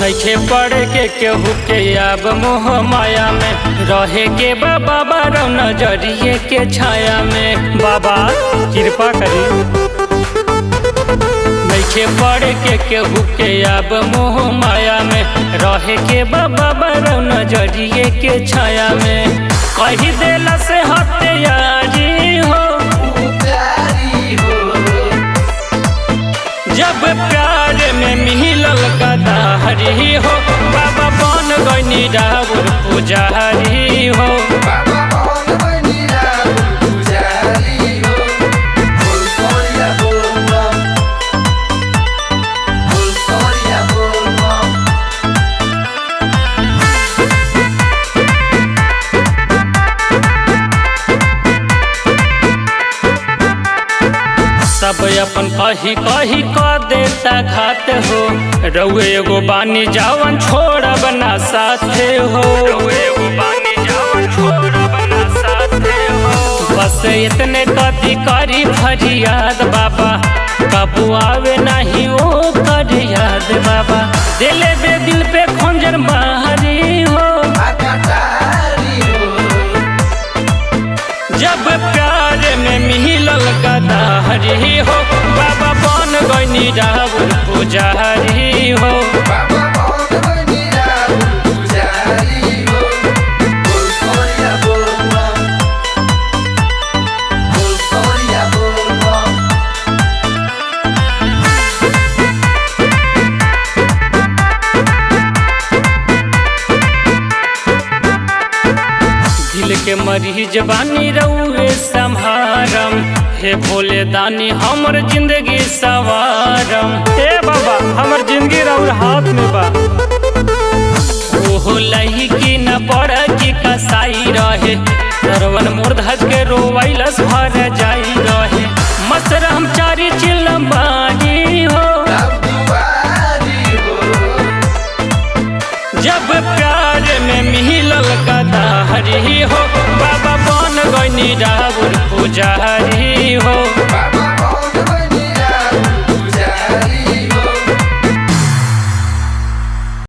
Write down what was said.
नइखे पड़े के केहू के अब मोह माया में रहे के बाबा रौ नजरिए के छाया में। बाबा कृपा करी। नइखे पड़े के केहू के अब मोह माया में रहे के बाबा रौ नजरिए के छाया में। कही देला से हत्यारी हो जब प्यार में मिलल गदारी हो। बाबा बन गइनी राउर पुजारी हो। सब अपन कही कही क देता घात हो। रउए एगो बानी जावन छोड़ब ना साथे हो। बस इतने कथी करी फरियाद बाबा कबू आवे नहीं ओ कर याद बाबा। दिले बे दिल पे खंजर मारी हो जब प्यार में मिलल गदारी हो। बाबा बन गइनी राउर पुजारी हो। दिल के मरीज बानी रउए संभारम। हे भोले दानी हमर जिंदगी सवारम। हे बाबा हमर जिंदगी रउर हाथ में बा। ओहो लही की न पड़ की कसाई रहे। सरवन मूर्धज के रोवैलस भर जाई रहे। मसरम चारी चिलम्बानी हो जब प्यार में मिलल गदारी हो। बाबा बन गइनी राउर पुजारी हो।